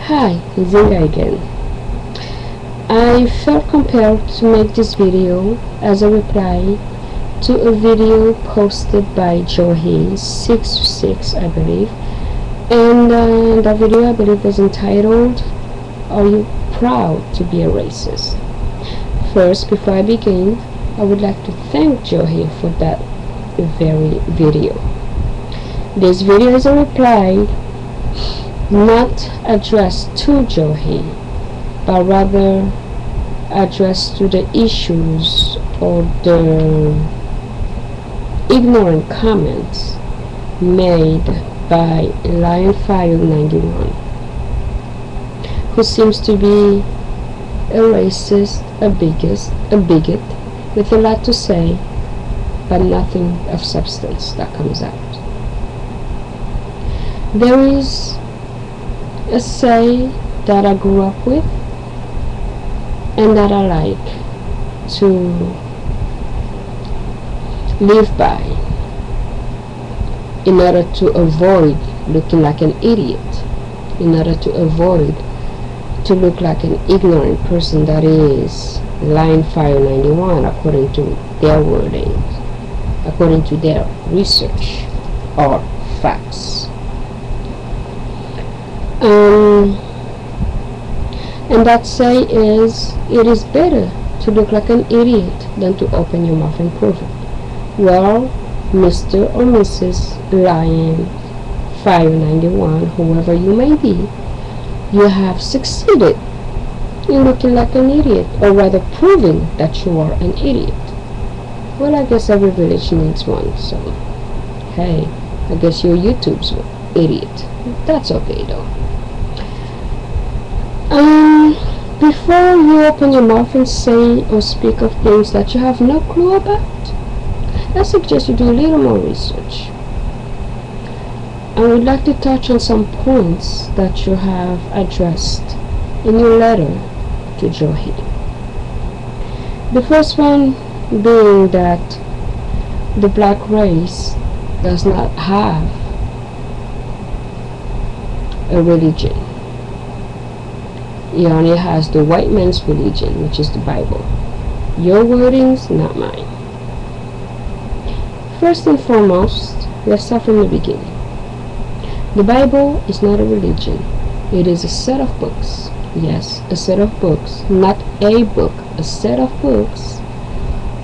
Hi, Zinga again. I felt compelled to make this video as a reply to a video posted by Joey66, I believe, and that video I believe was entitled, "Are You Proud to Be a Racist?" First, before I begin, I would like to thank Joey for that very video. This video is a reply not addressed to Joey, but rather addressed to the issues or the ignorant comments made by Lionfire91, who seems to be a racist, a bigot with a lot to say, but nothing of substance that comes out. There is a say that I grew up with and that I like to live by in order to avoid looking like an idiot, in order to avoid to look like an ignorant person that is Lionfire91 according to their wording, according to their research or facts. And that say is, it is better to look like an idiot than to open your mouth and prove it. Well, Mr. or Mrs. Lionfire91, whoever you may be, you have succeeded in looking like an idiot, or rather proving that you are an idiot. Well, I guess every village needs one, so hey, I guess you're YouTube's idiot. That's okay though. Before you open your mouth and say or speak of things that you have no clue about, I suggest you do a little more research. I would like to touch on some points that you have addressed in your letter to Joey. The first one being that the black race does not have a religion. It only has the white man's religion, which is the Bible. Your wordings, not mine. First and foremost, let's start from the beginning. The Bible is not a religion. It is a set of books. Yes, a set of books, not a book, a set of books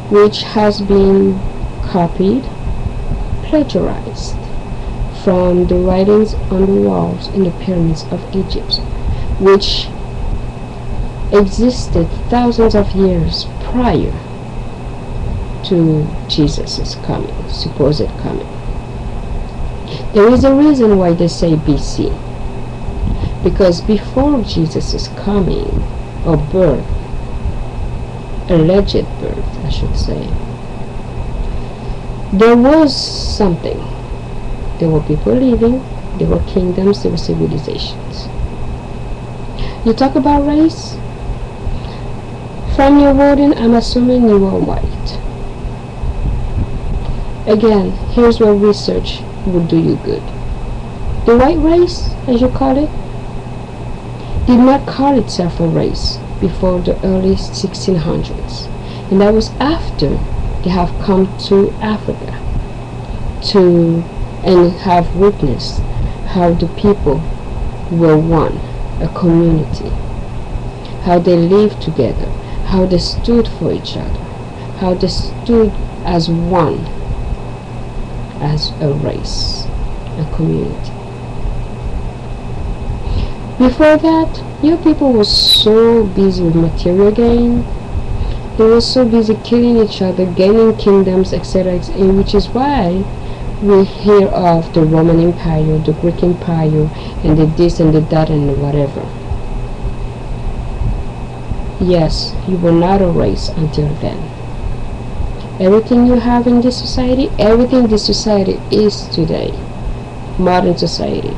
which has been copied, plagiarized from the writings on the walls in the pyramids of Egypt, which existed thousands of years prior to Jesus' coming, supposed coming. There is a reason why they say BC, because before Jesus' coming or birth, alleged birth I should say, there was something. There were people living, there were kingdoms, there were civilizations. You talk about race? From your wording, I'm assuming you are white. Again, here's where research would do you good. The white race, as you call it, did not call itself a race before the early 1600s. And that was after they have come to Africa and have witnessed how the people were one, a community, how they lived together, how they stood for each other, how they stood as one, as a race, a community. Before that, your people were so busy with material gain. They were so busy killing each other, gaining kingdoms, etc., which is why we hear of the Roman Empire, the Greek Empire, and the this and the that and the whatever. Yes, you were not a race until then. Everything you have in this society, everything this society is today, modern society,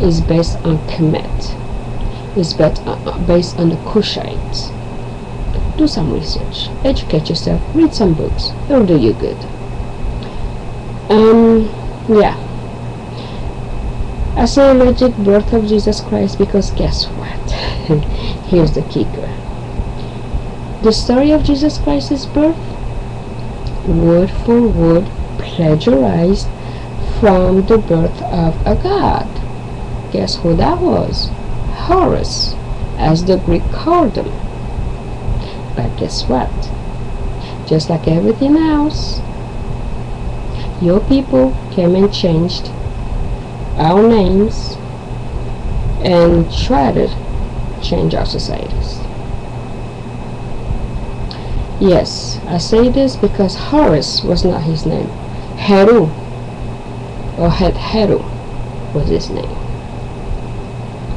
is based on Kemet, is based on the Kushites. Do some research, educate yourself, read some books, it'll do you good. Yeah. I say legit birth of Jesus Christ because guess what? Here's the kicker. The story of Jesus Christ's birth, word for word, plagiarized from the birth of a god. Guess who that was? Horus, as the Greek called him. But guess what? Just like everything else, your people came and changed our names and tried to change our societies. Yes, I say this because Horus was not his name. Heru, or Heru, was his name.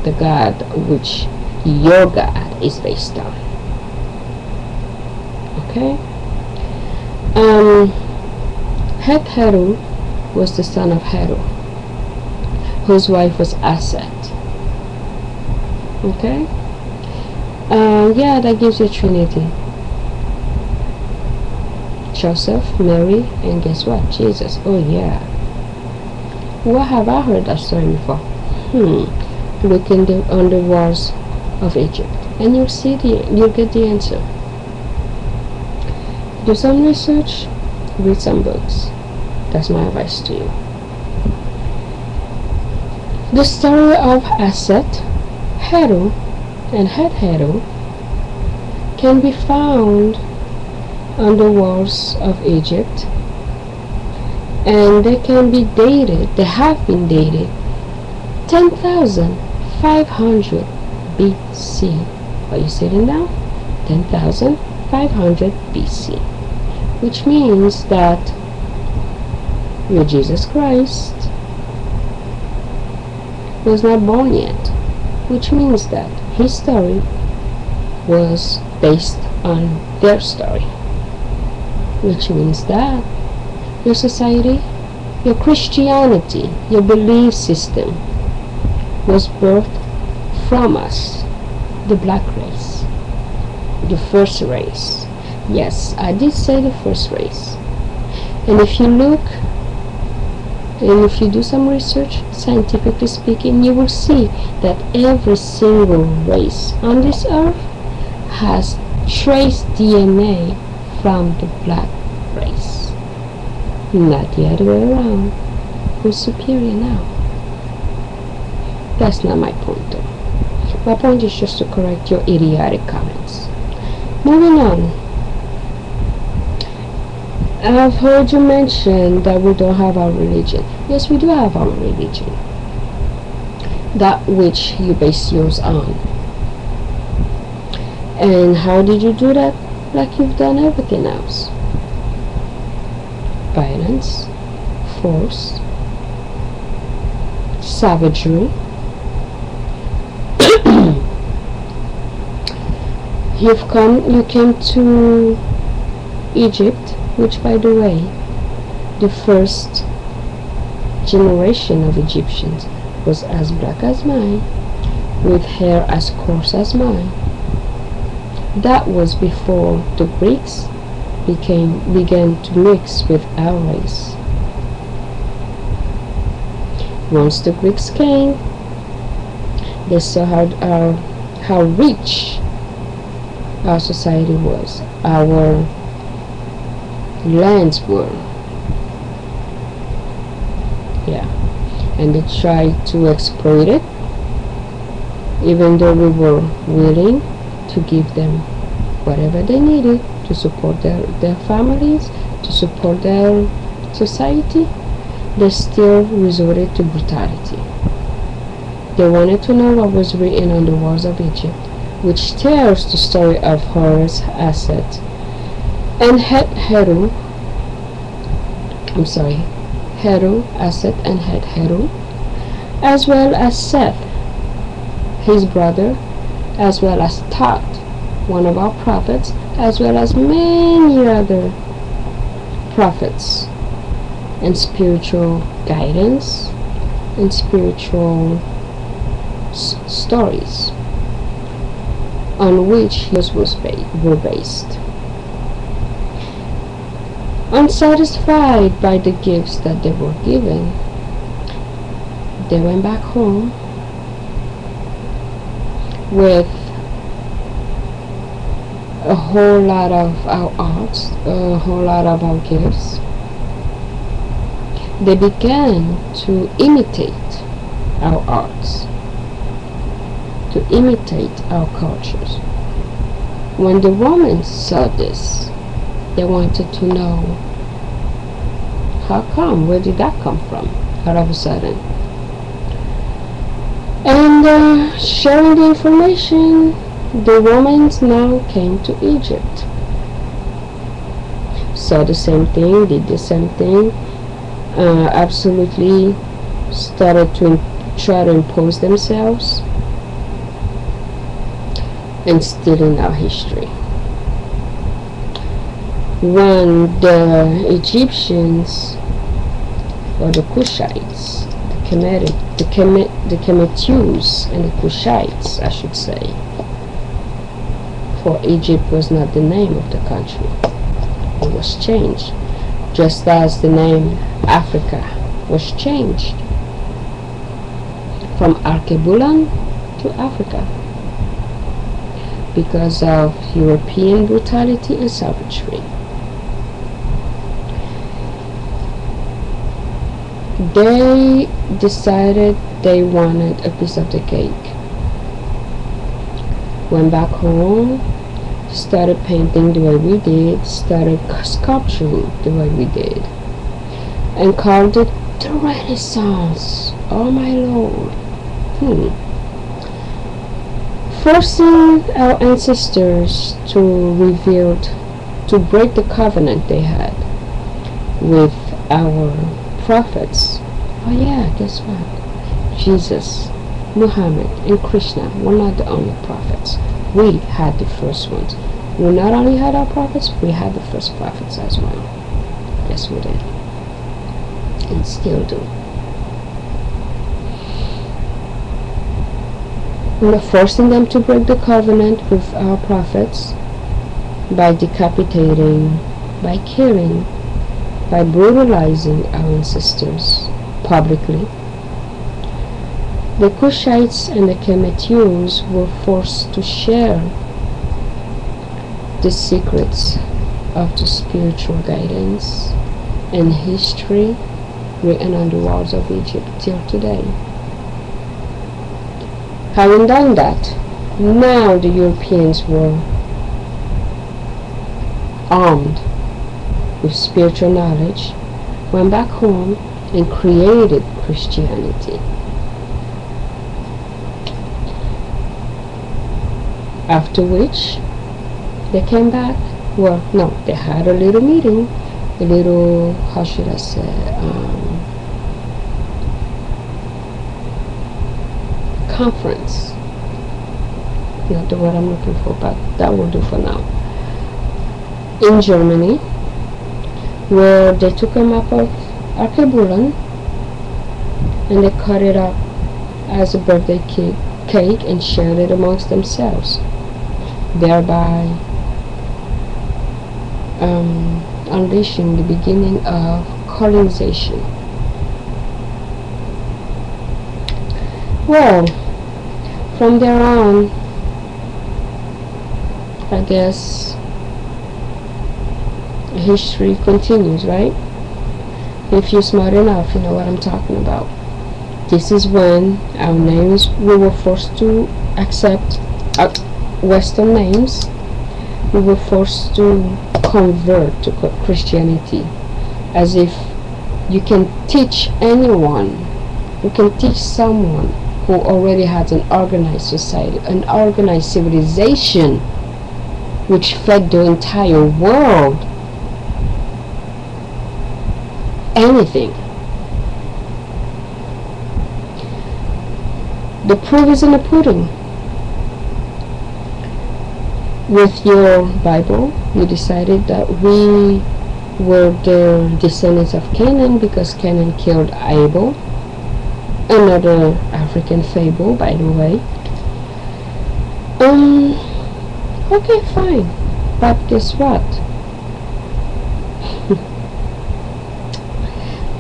The god which your god is based on. Okay? Heru was the son of Heru, whose wife was Aset. Okay? Yeah, that gives you a trinity. Joseph, Mary, and guess what? Jesus. Oh yeah. Where have I heard that story before? Look on the walls of Egypt, and you'll get the answer. Do some research, read some books. That's my advice to you. The story of Aset, Heru, and Heru can be found on the walls of Egypt, and they can be dated, they have been dated 10,500 BC. Are you sitting down? 10,500 BC, which means that your Jesus Christ was not born yet, which means that his story was based on their story, which means that your society, your Christianity, your belief system was birthed from us, the black race, the first race. Yes, I did say the first race. And if you look, and if you do some research, scientifically speaking, you will see that every single race on this earth has trace DNA from the black race, not the other way around. Who's superior now? That's not my point though. My point is just to correct your idiotic comments. Moving on. I've heard you mention that we don't have our religion. Yes, we do have our religion, that which you base yours on. And how did you do that? Like you've done everything else. Violence, force, savagery. You came to Egypt, which, by the way, the first generation of Egyptians was as black as mine, with hair as coarse as mine. That was before the Greeks began to mix with our race. Once the Greeks came, they saw how rich our society was, our lands were. Yeah, and they tried to exploit it, even though we were willing to give them whatever they needed to support their families, to support their society. They still resorted to brutality. They wanted to know what was written on the walls of Egypt, which tells the story of Horus, Aset, and Heru, Aset, and Heru, as well as Seth, his brother, as well as Thoth, one of our prophets, as well as many other prophets and spiritual guidance and spiritual stories on which his were based. Unsatisfied by the gifts that they were given, They went back home with a whole lot of our arts, a whole lot of our gifts. They began to imitate our arts, to imitate our cultures. When the Romans saw this, they wanted to know, how come? Where did that come from all of a sudden? And sharing the information, the Romans now came to Egypt. Saw the same thing, did the same thing, absolutely started to try to impose themselves and steal in our history. When the Egyptians, or the Cushites, the Kemetus and the Cushites, I should say, for Egypt was not the name of the country, it was changed, just as the name Africa was changed from Arkebulan to Africa because of European brutality and savagery. They decided they wanted a piece of the cake. Went back home, started painting the way we did, started sculpturing the way we did, and called it the Renaissance. Oh my Lord. Forcing our ancestors to break the covenant they had with our prophets. Oh yeah, guess what? Jesus, Muhammad, and Krishna were not the only prophets. We had the first ones. We not only had our prophets, we had the first prophets as well. Yes, we did. And still do. We were forcing them to break the covenant with our prophets by decapitating, by killing, by brutalizing our ancestors publicly. The Cushites and the Kemetus were forced to share the secrets of the spiritual guidance and history written on the walls of Egypt till today. Having done that, now the Europeans were armed with spiritual knowledge, went back home and created Christianity. After which, they came back, well, no, they had a little meeting, a little, how should I say, conference. Not the word I'm looking for, but that will do for now. In Germany, where they took a map of Arkebulan and they cut it up as a birthday cake and shared it amongst themselves, thereby unleashing the beginning of colonization. Well, from there on, I guess history continues, right? If you're smart enough, you know what I'm talking about. This is when our names, we were forced to accept Western names. We were forced to convert to Christianity, as if you can teach anyone, you can teach someone who already has an organized society, an organized civilization which fed the entire world, anything. The proof is in the pudding. With your Bible, you decided that we were the descendants of Canaan because Canaan killed Abel, another African fable, by the way. Okay, fine, but guess what?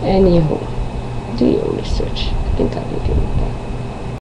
Anyhow, do your research. in talking to you.